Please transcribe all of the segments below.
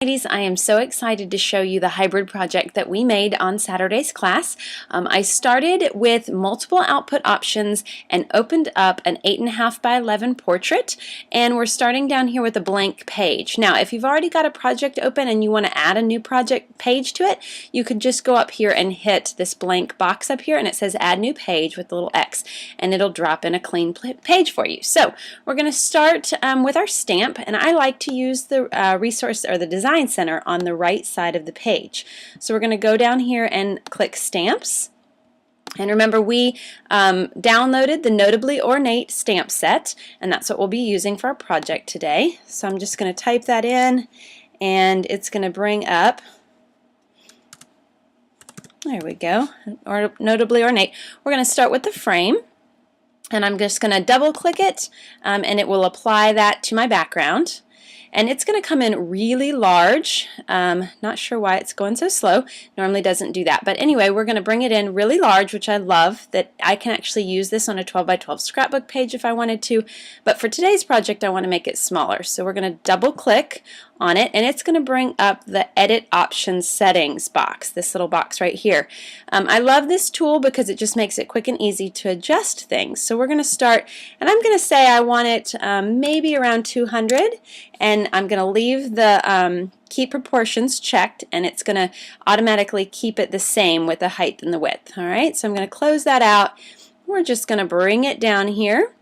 Ladies, I am so excited to show you the hybrid project that we made on Saturday's class. I started with multiple output options and opened up an 8.5 by 11 portrait, and we're starting down here with a blank page. Now, if you've already got a project open and you want to add a new project page to it, you could just go up here and hit this blank box up here, and it says Add New Page with the little X, and it'll drop in a clean page for you. So we're going to start with our stamp, and I like to use the resource or the design center on the right side of the page. So we're going to go down here and click Stamps. And remember, we downloaded the Notably Ornate stamp set, and that's what we'll be using for our project today. So I'm just going to type that in, and it's going to bring up, there we go, Notably Ornate. We're going to start with the frame, and I'm just going to double click it, and it will apply that to my background. And it's going to come in really large. Not sure why it's going so slow. Normally doesn't do that. But anyway, we're going to bring it in really large, which I love, that I can actually use this on a 12 by 12 scrapbook page if I wanted to. But for today's project, I want to make it smaller. So we're going to double click on it, and it's going to bring up the Edit Options Settings box, this little box right here. I love this tool because it just makes it quick and easy to adjust things. So we're going to start, and I'm going to say I want it maybe around 200, and I'm going to leave the keep proportions checked, and it's going to automatically keep it the same with the height and the width. Alright, so I'm going to close that out. We're just going to bring it down here,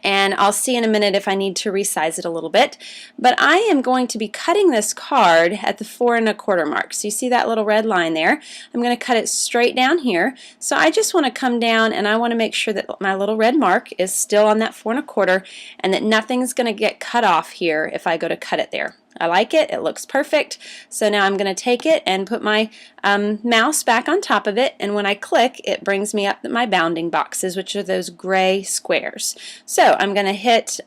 and I'll see in a minute if I need to resize it a little bit. But I am going to be cutting this card at the 4 1/4 mark. So you see that little red line there? I'm going to cut it straight down here. So I just want to come down, and I want to make sure that my little red mark is still on that 4 1/4 and that nothing's going to get cut off here if I go to cut it there. I like it. It looks perfect. So now I'm going to take it and put my mouse back on top of it, and when I click, it brings me up my bounding boxes, which are those gray squares. So I'm going to hit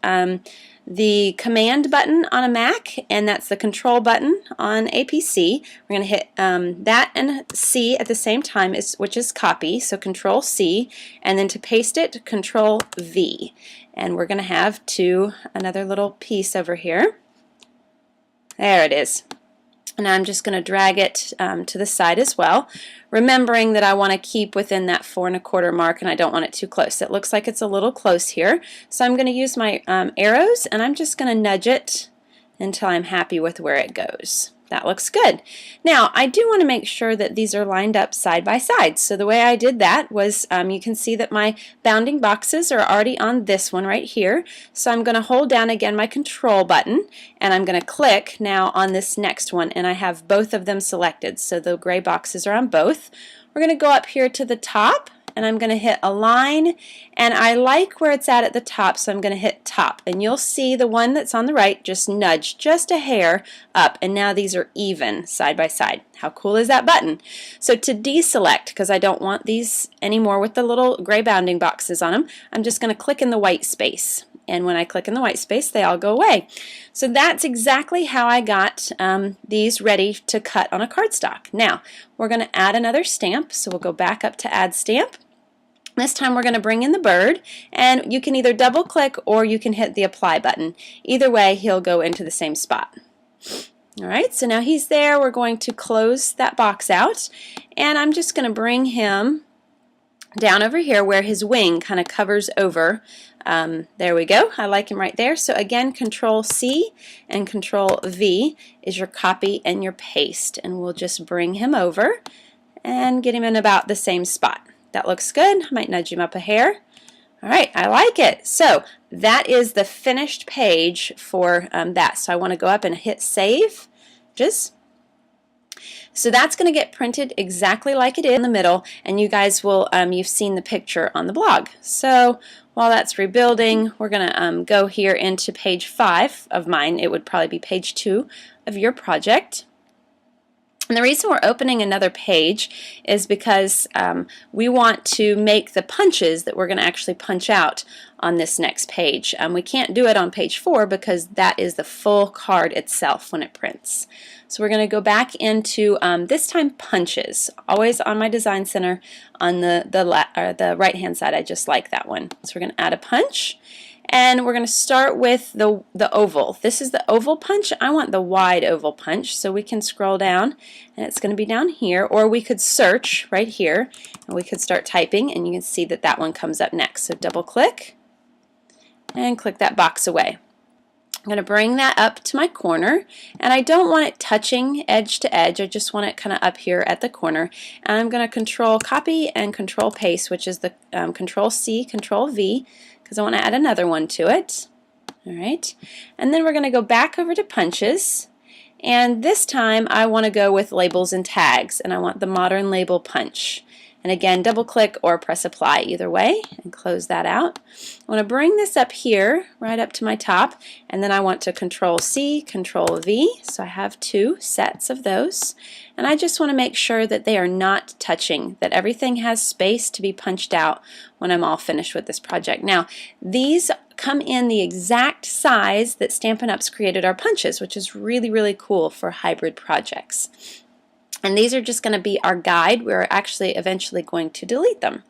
the Command button on a Mac, and that's the Control button on a PC. We're going to hit that and C at the same time, which is copy, so Control C, and then to paste it, Control V. And we're going to have another little piece over here. There it is. And I'm just going to drag it to the side as well, remembering that I want to keep within that 4 1/4 mark, and I don't want it too close. It looks like it's a little close here. So I'm going to use my arrows, and I'm just going to nudge it until I'm happy with where it goes. That looks good. Now, I do want to make sure that these are lined up side by side. So the way I did that was, you can see that my bounding boxes are already on this one right here. So I'm going to hold down again my Control button, and I'm going to click now on this next one, and I have both of them selected. So the gray boxes are on both. We're going to go up here to the top, and I'm going to hit Align, and I like where it's at the top, so I'm going to hit Top, and you'll see the one that's on the right just nudge just a hair up, and now these are even side by side. How cool is that button? So to deselect, because I don't want these anymore with the little gray bounding boxes on them, I'm just going to click in the white space. And when I click in the white space, they all go away. So that's exactly how I got these ready to cut on a cardstock. Now, we're going to add another stamp, so we'll go back up to Add Stamp. This time we're going to bring in the bird, and you can either double click or you can hit the Apply button. Either way, he'll go into the same spot. Alright, so now he's there. We're going to close that box out, and I'm just going to bring him down over here where his wing kind of covers over. There we go. I like him right there. So again, Control C and Control V is your copy and your paste, and we'll just bring him over and get him in about the same spot. That looks good. I might nudge him up a hair. Alright, I like it. So that is the finished page for that. So I want to go up and hit Save. So that's going to get printed exactly like it is in the middle, and you guys will, you've seen the picture on the blog. So while that's rebuilding, we're going to go here into page 5 of mine. It would probably be page 2 of your project. And the reason we're opening another page is because we want to make the punches that we're going to actually punch out on this next page. We can't do it on page 4 because that is the full card itself when it prints. So we're going to go back into, this time, punches. Always on my Design Center on the right-hand side. I just like that one. So we're going to add a punch. And we're going to start with the oval. This is the oval punch. I want the wide oval punch, so we can scroll down and it's going to be down here, or we could search right here and we could start typing and you can see that that one comes up next. So double click and click that box away. I'm going to bring that up to my corner, and I don't want it touching edge to edge. I just want it kind of up here at the corner. And I'm going to Control Copy and Control Paste, which is the Control C, Control V, because I want to add another one to it. All right, and then we're going to go back over to punches, and this time I want to go with labels and tags, and I want the modern label punch. And again, double click or press apply either way and close that out. I want to bring this up here, right up to my top, and then I want to Control C, Control V, so I have two sets of those. And I just want to make sure that they are not touching, that everything has space to be punched out when I'm all finished with this project. Now, these come in the exact size that Stampin' Up's created our punches, which is really, really cool for hybrid projects. And these are just going to be our guide. We're actually eventually going to delete them.